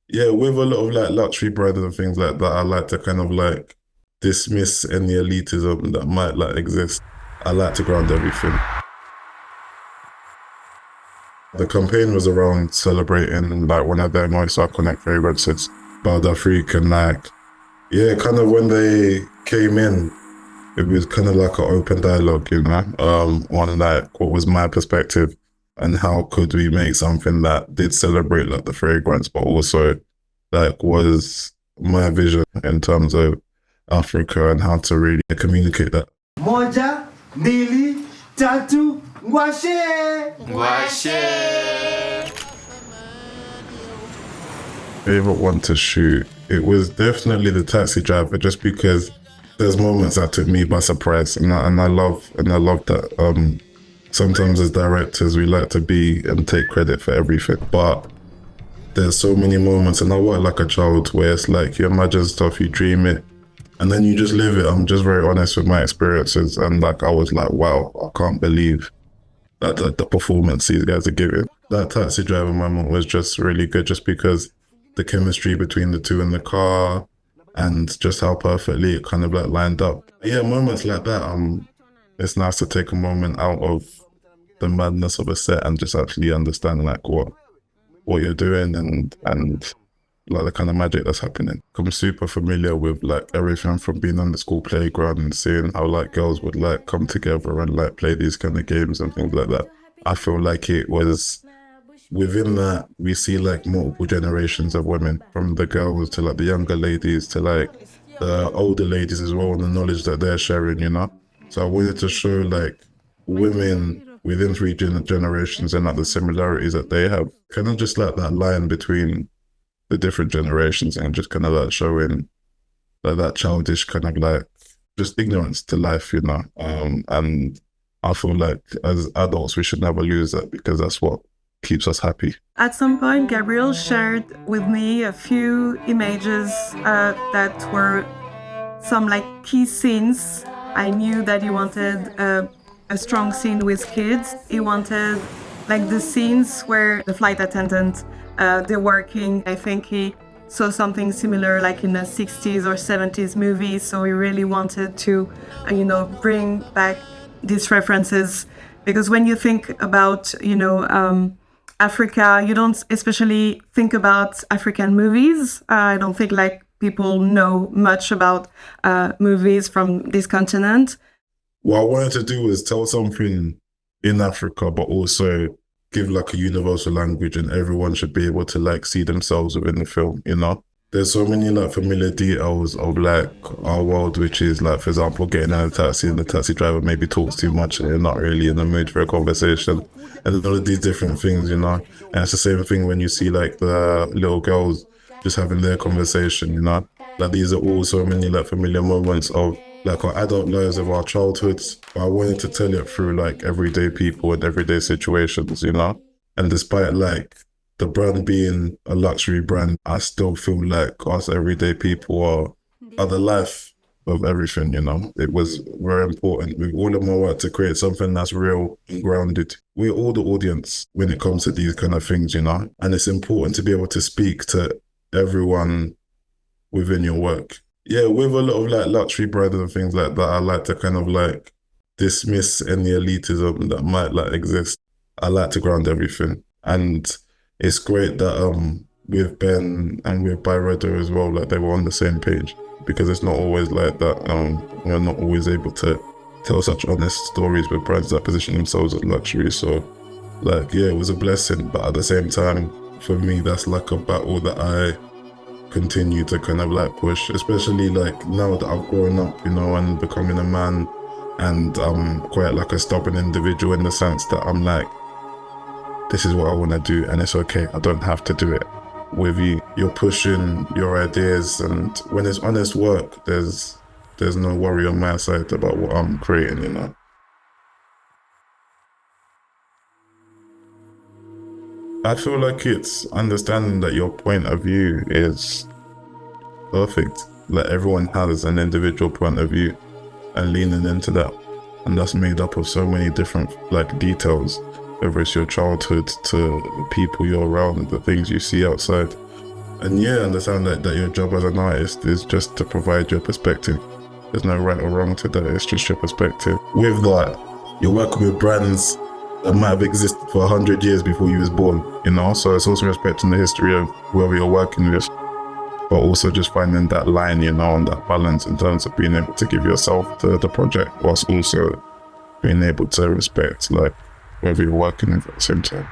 Yeah, with a lot of like luxury brands and things like that, I like to kind of like dismiss any elitism that might like exist. I like to ground everything. The campaign was around celebrating like one of their most iconic fragrances, Balda and like, yeah, kind of when they came in, it was kind of like an open dialogue, on like what was my perspective and how could we make something that did celebrate like the fragrance, but also like was my vision in terms of Africa and how to really communicate that. Moja, mbili, tatu, ngwashe! Ngwashe. Favorite one to shoot, it was definitely the taxi driver, just because there's moments that took me by surprise, and I love that. Sometimes as directors, we like to be and take credit for everything, but there's so many moments, and I work like a child, where it's like you imagine stuff, you dream it, and then you just live it. I'm just very honest with my experiences, and like I was like, wow, I can't believe that the performance these guys are giving. That taxi driver moment was just really good, just because the chemistry between the two in the car and just how perfectly it kind of like lined up. Yeah, moments like that. It's nice to take a moment out of the madness of a set and just actually understand like what you're doing and like the kind of magic that's happening. I'm super familiar with like everything from being on the school playground and seeing how like girls would like come together and like play these kind of games and things like that. I feel like it was within that we see like multiple generations of women, from the girls to like the younger ladies to like the older ladies as well, and the knowledge that they're sharing. So I wanted to show like women within three generations and like the similarities that they have, kind of just like that line between the different generations, and just kind of like showing like that childish kind of like just ignorance to life. And I feel like as adults we should never lose that, because that's what keeps us happy. At some point, Gabriel shared with me a few images that were some like key scenes. I knew that he wanted a strong scene with kids. He wanted like the scenes where the flight attendant, they're working. I think he saw something similar like in the 60s or 70s movies. So he really wanted to, bring back these references. Because when you think about, Africa, you don't especially think about African movies. I don't think like people know much about movies from this continent. What I wanted to do was tell something in Africa, but also give like a universal language, and everyone should be able to like see themselves within the film. There's so many like familiar details of like our world, which is like, for example, getting in a taxi and the taxi driver maybe talks too much and you're not really in the mood for a conversation, and all of these different things. And it's the same thing when you see like the little girls just having their conversation. Like these are all so many like familiar moments of like our adult lives, of our childhoods. But I wanted to tell it through like everyday people and everyday situations. And despite like the brand being a luxury brand, I still feel like us everyday people are the life of everything. It was very important with all of my work to create something that's real and grounded. We're all the audience when it comes to these kind of things. And it's important to be able to speak to everyone within your work. Yeah, with a lot of like luxury brands and things like that, I like to kind of like dismiss any elitism that might like exist. I like to ground everything. And it's great that with Ben and with Byredo as well, like they were on the same page, because it's not always like that. We're not always able to tell such honest stories with brands that position themselves as luxury. So like, yeah, it was a blessing, but at the same time, for me, that's like a battle that I continue to kind of like push, especially like now that I've grown up, and becoming a man, and I'm quite like a stubborn individual in the sense that I'm like, this is what I want to do, and it's okay. I don't have to do it with you. You're pushing your ideas, and when it's honest work, there's no worry on my side about what I'm creating. I feel like it's understanding that your point of view is perfect. Like everyone has an individual point of view, and leaning into that. And that's made up of so many different like details, whether it's your childhood to the people you're around, the things you see outside. And yeah, understand that your job as an artist is just to provide your perspective. There's no right or wrong to that, it's just your perspective. With that, you're working with brands that might have existed for 100 years before you was born, you know? So it's also respecting the history of whoever you're working with, but also just finding that line, you know, and that balance in terms of being able to give yourself to the project, whilst also being able to respect, like, whoever you're working with at the same time.